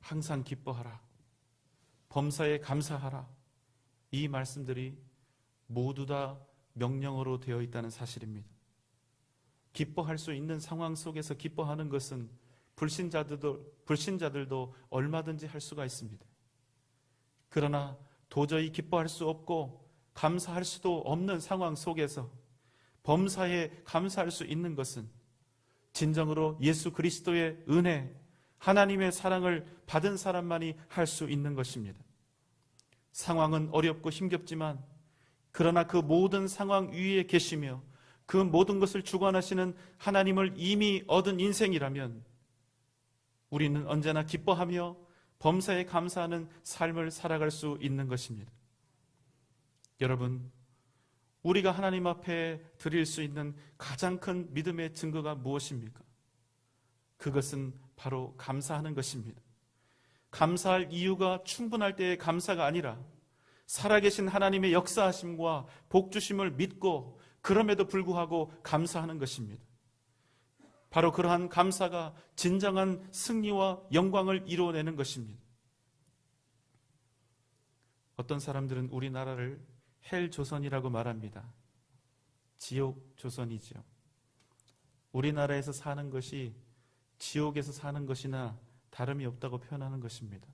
항상 기뻐하라, 범사에 감사하라, 이 말씀들이 모두 다 명령어로 되어 있다는 사실입니다. 기뻐할 수 있는 상황 속에서 기뻐하는 것은 불신자들도 얼마든지 할 수가 있습니다. 그러나 도저히 기뻐할 수 없고 감사할 수도 없는 상황 속에서 범사에 감사할 수 있는 것은 진정으로 예수 그리스도의 은혜, 하나님의 사랑을 받은 사람만이 할 수 있는 것입니다. 상황은 어렵고 힘겹지만 그러나 그 모든 상황 위에 계시며 그 모든 것을 주관하시는 하나님을 이미 얻은 인생이라면 우리는 언제나 기뻐하며 범사에 감사하는 삶을 살아갈 수 있는 것입니다. 여러분, 우리가 하나님 앞에 드릴 수 있는 가장 큰 믿음의 증거가 무엇입니까? 그것은 바로 감사하는 것입니다. 감사할 이유가 충분할 때의 감사가 아니라 살아계신 하나님의 역사하심과 복주심을 믿고 그럼에도 불구하고 감사하는 것입니다. 바로 그러한 감사가 진정한 승리와 영광을 이루어내는 것입니다. 어떤 사람들은 우리나라를 헬 조선이라고 말합니다. 지옥 조선이지요. 우리나라에서 사는 것이 지옥에서 사는 것이나 다름이 없다고 표현하는 것입니다.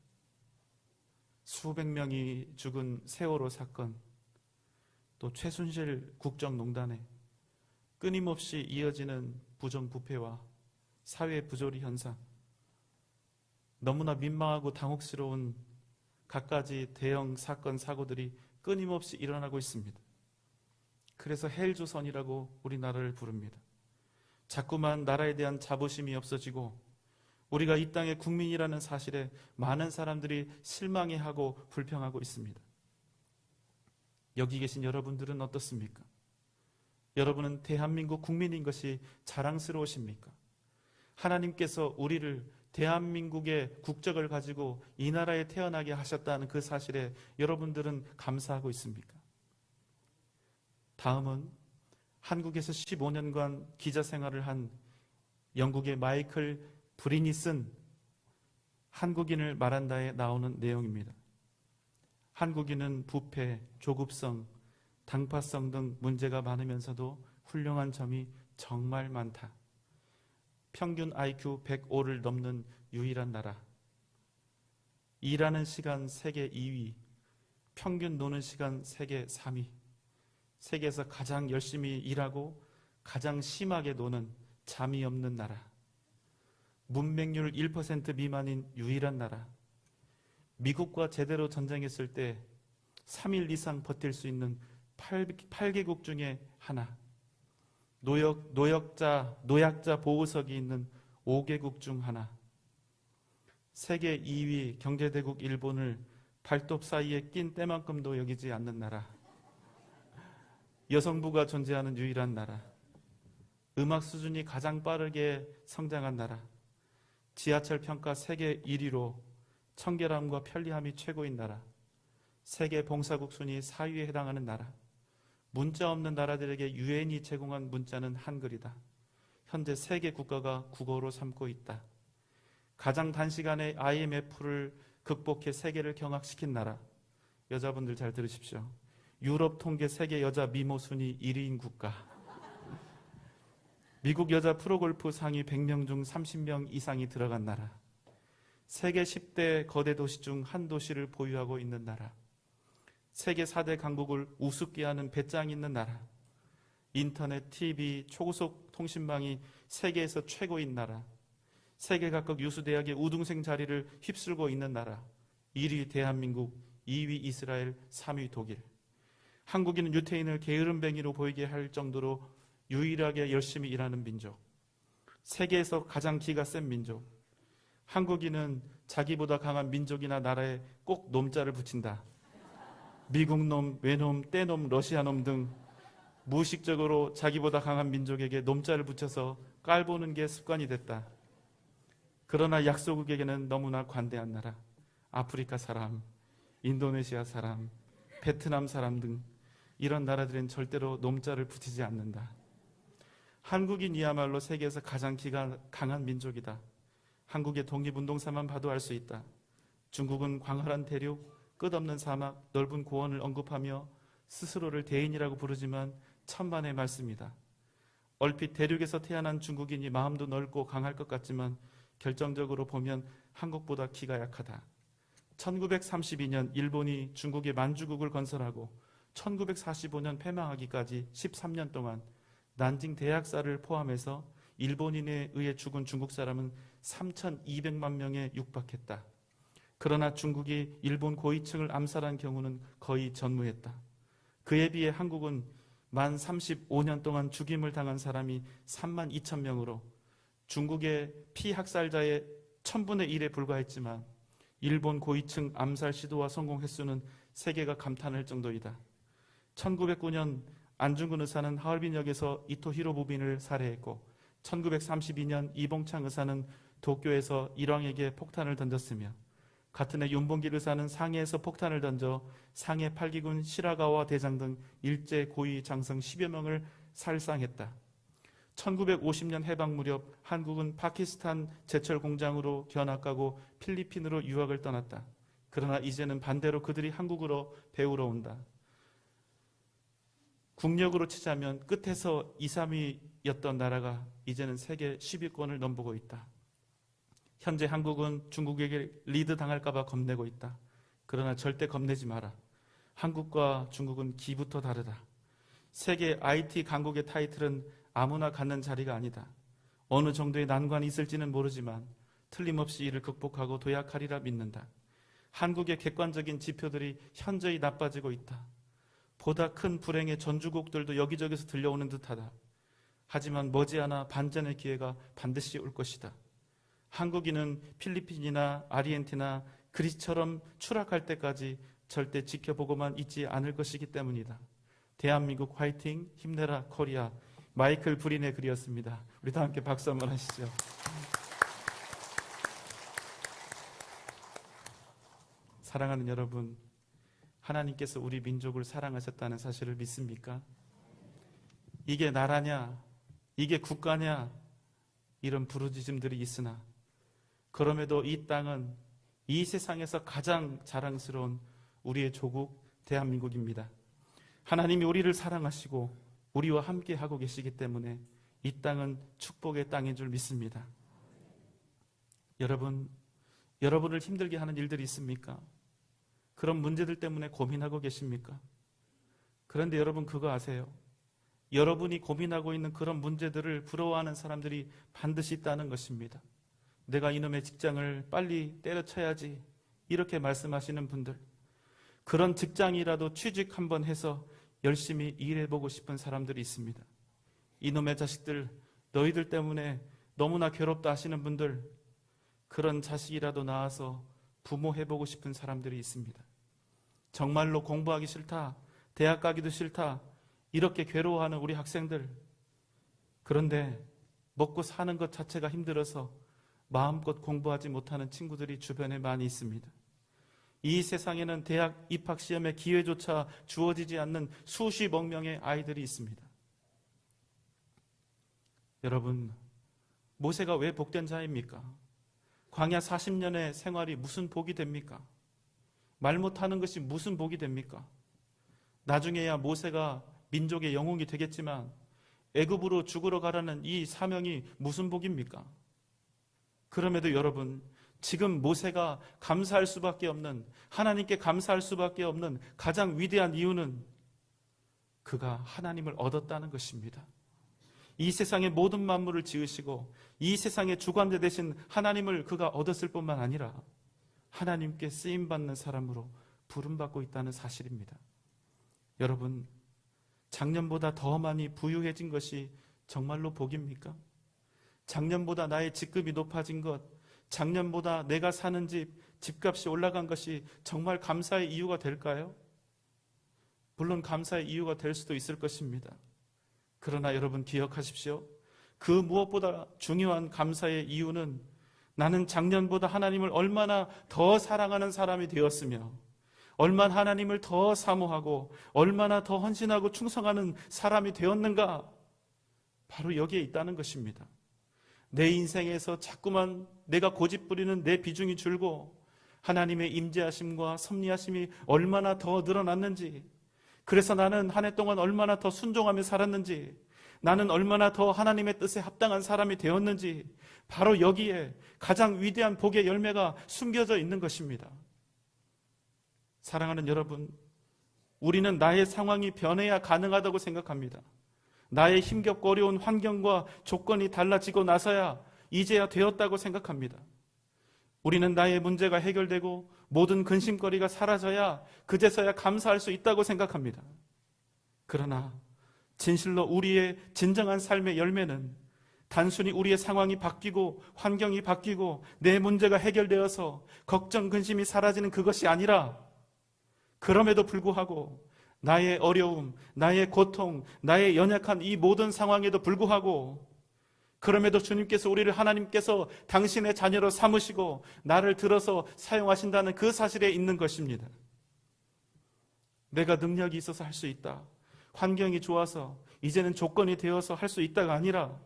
수백 명이 죽은 세월호 사건, 또 최순실 국정농단에 끊임없이 이어지는 부정부패와 사회 부조리 현상, 너무나 민망하고 당혹스러운 갖가지 대형 사건 사고들이 끊임없이 일어나고 있습니다. 그래서 헬조선이라고 우리나라를 부릅니다. 자꾸만 나라에 대한 자부심이 없어지고 우리가 이 땅의 국민이라는 사실에 많은 사람들이 실망해하고 불평하고 있습니다. 여기 계신 여러분들은 어떻습니까? 여러분은 대한민국 국민인 것이 자랑스러우십니까? 하나님께서 우리를 대한민국의 국적을 가지고 이 나라에 태어나게 하셨다는 그 사실에 여러분들은 감사하고 있습니까? 다음은 한국에서 15년간 기자 생활을 한 영국의 마이클 브리니 쓴 한국인을 말한다에 나오는 내용입니다. 한국인은 부패, 조급성, 당파성 등 문제가 많으면서도 훌륭한 점이 정말 많다. 평균 IQ 105를 넘는 유일한 나라. 일하는 시간 세계 2위, 평균 노는 시간 세계 3위. 세계에서 가장 열심히 일하고 가장 심하게 노는 잠이 없는 나라. 문맹률 1% 미만인 유일한 나라, 미국과 제대로 전쟁했을 때 3일 이상 버틸 수 있는 8개국 중에 하나, 노약자 보호석이 있는 5개국 중 하나, 세계 2위 경제대국 일본을 발톱 사이에 낀 때만큼도 여기지 않는 나라, 여성부가 존재하는 유일한 나라, 음악 수준이 가장 빠르게 성장한 나라, 지하철 평가 세계 1위로 청결함과 편리함이 최고인 나라, 세계 봉사국 순위 4위에 해당하는 나라, 문자 없는 나라들에게 유엔이 제공한 문자는 한글이다. 현재 세계 국가가 국어로 삼고 있다. 가장 단시간에 IMF를 극복해 세계를 경악시킨 나라. 여자분들 잘 들으십시오. 유럽 통계 세계 여자 미모 순위 1위인 국가. 미국 여자 프로골프 상위 100명 중 30명 이상이 들어간 나라. 세계 10대 거대 도시 중 한 도시를 보유하고 있는 나라. 세계 4대 강국을 우습게 하는 배짱 있는 나라. 인터넷, TV, 초고속 통신망이 세계에서 최고인 나라. 세계 각국 유수대학의 우등생 자리를 휩쓸고 있는 나라. 1위 대한민국, 2위 이스라엘, 3위 독일. 한국인은 유태인을 게으름뱅이로 보이게 할 정도로 유일하게 열심히 일하는 민족. 세계에서 가장 기가 센 민족. 한국인은 자기보다 강한 민족이나 나라에 꼭 놈자를 붙인다. 미국 놈, 외놈, 떼놈, 러시아놈 등 무의식적으로 자기보다 강한 민족에게 놈자를 붙여서 깔보는 게 습관이 됐다. 그러나 약소국에게는 너무나 관대한 나라, 아프리카 사람, 인도네시아 사람, 베트남 사람 등 이런 나라들은 절대로 놈자를 붙이지 않는다. 한국인이야말로 세계에서 가장 기가 강한 민족이다. 한국의 독립운동사만 봐도 알 수 있다. 중국은 광활한 대륙, 끝없는 사막, 넓은 고원을 언급하며 스스로를 대인이라고 부르지만 천만의 말씀이다. 얼핏 대륙에서 태어난 중국인이 마음도 넓고 강할 것 같지만 결정적으로 보면 한국보다 기가 약하다. 1932년 일본이 중국의 만주국을 건설하고 1945년 패망하기까지 13년 동안 난징 대학살을 포함해서 일본인에 의해 죽은 중국 사람은 3,200만 명에 육박했다. 그러나 중국이 일본 고위층을 암살한 경우는 거의 전무했다. 그에 비해 한국은 만 35년 동안 죽임을 당한 사람이 3만 2천 명으로 중국의 피학살자의 1000분의 1에 불과했지만 일본 고위층 암살 시도와 성공 횟수는 세계가 감탄할 정도이다. 1909년 안중근 의사는 하얼빈역에서 이토 히로부미를 살해했고 1932년 이봉창 의사는 도쿄에서 일왕에게 폭탄을 던졌으며 같은 해 윤봉길 의사는 상해에서 폭탄을 던져 상해 8기군 시라가와 대장 등 일제 고위 장성 10여 명을 살상했다. 1950년 해방 무렵 한국은 파키스탄 제철 공장으로 견학가고 필리핀으로 유학을 떠났다. 그러나 이제는 반대로 그들이 한국으로 배우러 온다. 국력으로 치자면 끝에서 2, 3위였던 나라가 이제는 세계 10위권을 넘보고 있다. 현재 한국은 중국에게 리드 당할까봐 겁내고 있다. 그러나 절대 겁내지 마라. 한국과 중국은 기부터 다르다. 세계 IT 강국의 타이틀은 아무나 갖는 자리가 아니다. 어느 정도의 난관이 있을지는 모르지만 틀림없이 이를 극복하고 도약하리라 믿는다. 한국의 객관적인 지표들이 현저히 나빠지고 있다. 보다 큰 불행의 전주곡들도 여기저기서 들려오는 듯하다. 하지만 머지않아 반전의 기회가 반드시 올 것이다. 한국인은 필리핀이나 아르헨티나, 그리스처럼 추락할 때까지 절대 지켜보고만 있지 않을 것이기 때문이다. 대한민국 화이팅, 힘내라 코리아. 마이클 브린의 글이었습니다. 우리 다 함께 박수 한번 하시죠. 사랑하는 여러분, 하나님께서 우리 민족을 사랑하셨다는 사실을 믿습니까? 이게 나라냐, 이게 국가냐, 이런 부르짖음들이 있으나 그럼에도 이 땅은 이 세상에서 가장 자랑스러운 우리의 조국 대한민국입니다. 하나님이 우리를 사랑하시고 우리와 함께 하고 계시기 때문에 이 땅은 축복의 땅인 줄 믿습니다. 여러분을 힘들게 하는 일들이 있습니까? 그런 문제들 때문에 고민하고 계십니까? 그런데 여러분 그거 아세요? 여러분이 고민하고 있는 그런 문제들을 부러워하는 사람들이 반드시 있다는 것입니다. 내가 이놈의 직장을 빨리 때려쳐야지, 이렇게 말씀하시는 분들, 그런 직장이라도 취직 한번 해서 열심히 일해보고 싶은 사람들이 있습니다. 이놈의 자식들, 너희들 때문에 너무나 괴롭다 하시는 분들, 그런 자식이라도 낳아서 부모 해보고 싶은 사람들이 있습니다. 정말로 공부하기 싫다, 대학 가기도 싫다, 이렇게 괴로워하는 우리 학생들, 그런데 먹고 사는 것 자체가 힘들어서 마음껏 공부하지 못하는 친구들이 주변에 많이 있습니다. 이 세상에는 대학 입학 시험의 기회조차 주어지지 않는 수십억 명의 아이들이 있습니다. 여러분, 모세가 왜 복된 자입니까? 광야 40년의 생활이 무슨 복이 됩니까? 말 못하는 것이 무슨 복이 됩니까? 나중에야 모세가 민족의 영웅이 되겠지만 애굽으로 죽으러 가라는 이 사명이 무슨 복입니까? 그럼에도 여러분, 지금 모세가 감사할 수밖에 없는, 하나님께 감사할 수밖에 없는 가장 위대한 이유는 그가 하나님을 얻었다는 것입니다. 이 세상의 모든 만물을 지으시고 이 세상의 주관자 되신 하나님을 그가 얻었을 뿐만 아니라 하나님께 쓰임받는 사람으로 부름받고 있다는 사실입니다. 여러분, 작년보다 더 많이 부유해진 것이 정말로 복입니까? 작년보다 나의 직급이 높아진 것, 작년보다 내가 사는 집값이 올라간 것이 정말 감사의 이유가 될까요? 물론 감사의 이유가 될 수도 있을 것입니다. 그러나 여러분 기억하십시오. 그 무엇보다 중요한 감사의 이유는 나는 작년보다 하나님을 얼마나 더 사랑하는 사람이 되었으며 얼마나 하나님을 더 사모하고 얼마나 더 헌신하고 충성하는 사람이 되었는가, 바로 여기에 있다는 것입니다. 내 인생에서 자꾸만 내가 고집부리는 내 비중이 줄고 하나님의 임재하심과 섭리하심이 얼마나 더 늘어났는지, 그래서 나는 한 해 동안 얼마나 더 순종하며 살았는지, 나는 얼마나 더 하나님의 뜻에 합당한 사람이 되었는지, 바로 여기에 가장 위대한 복의 열매가 숨겨져 있는 것입니다. 사랑하는 여러분, 우리는 나의 상황이 변해야 가능하다고 생각합니다. 나의 힘겹고 어려운 환경과 조건이 달라지고 나서야 이제야 되었다고 생각합니다. 우리는 나의 문제가 해결되고 모든 근심거리가 사라져야 그제서야 감사할 수 있다고 생각합니다. 그러나 진실로 우리의 진정한 삶의 열매는 단순히 우리의 상황이 바뀌고 환경이 바뀌고 내 문제가 해결되어서 걱정, 근심이 사라지는 그것이 아니라, 그럼에도 불구하고 나의 어려움, 나의 고통, 나의 연약한 이 모든 상황에도 불구하고, 그럼에도 주님께서 우리를 하나님께서 당신의 자녀로 삼으시고 나를 들어서 사용하신다는 그 사실에 있는 것입니다. 내가 능력이 있어서 할 수 있다, 환경이 좋아서 이제는 조건이 되어서 할 수 있다가 아니라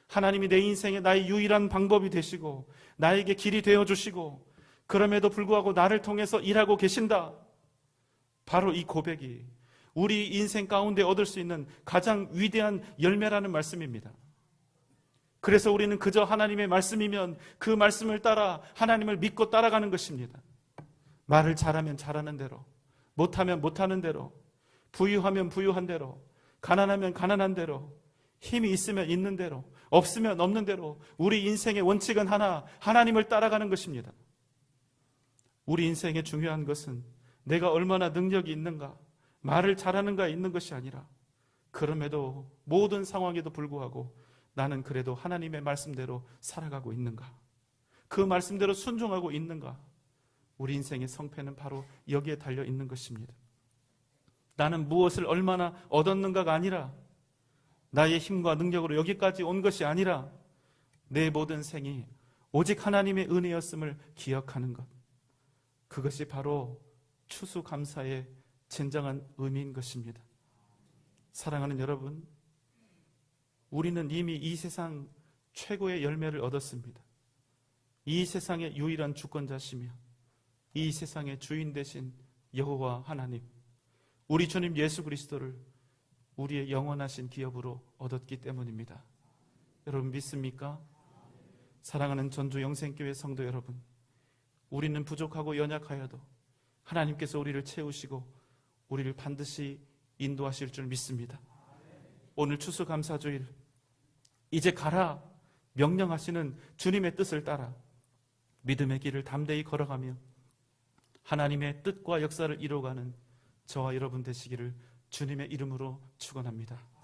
하나님이 내 인생에 나의 유일한 방법이 되시고 나에게 길이 되어주시고 그럼에도 불구하고 나를 통해서 일하고 계신다, 바로 이 고백이 우리 인생 가운데 얻을 수 있는 가장 위대한 열매라는 말씀입니다. 그래서 우리는 그저 하나님의 말씀이면 그 말씀을 따라 하나님을 믿고 따라가는 것입니다. 말을 잘하면 잘하는 대로, 못하면 못하는 대로, 부유하면 부유한 대로, 가난하면 가난한 대로, 힘이 있으면 있는 대로, 없으면 없는 대로 우리 인생의 원칙은 하나, 하나님을 따라가는 것입니다. 우리 인생의 중요한 것은 내가 얼마나 능력이 있는가, 말을 잘하는가에 있는 것이 아니라 그럼에도 모든 상황에도 불구하고 나는 그래도 하나님의 말씀대로 살아가고 있는가, 그 말씀대로 순종하고 있는가, 우리 인생의 성패는 바로 여기에 달려 있는 것입니다. 나는 무엇을 얼마나 얻었는가가 아니라, 나의 힘과 능력으로 여기까지 온 것이 아니라 내 모든 생이 오직 하나님의 은혜였음을 기억하는 것, 그것이 바로 추수감사의 진정한 의미인 것입니다. 사랑하는 여러분, 우리는 이미 이 세상 최고의 열매를 얻었습니다. 이 세상의 유일한 주권자시며 이 세상의 주인 되신 여호와 하나님, 우리 주님 예수 그리스도를 우리의 영원하신 기업으로 얻었기 때문입니다. 여러분 믿습니까? 사랑하는 전주 영생교회 성도 여러분, 우리는 부족하고 연약하여도 하나님께서 우리를 채우시고 우리를 반드시 인도하실 줄 믿습니다. 오늘 추수감사주일, 이제 가라, 명령하시는 주님의 뜻을 따라 믿음의 길을 담대히 걸어가며 하나님의 뜻과 역사를 이루어가는 저와 여러분 되시기를 주님의 이름으로 축원합니다.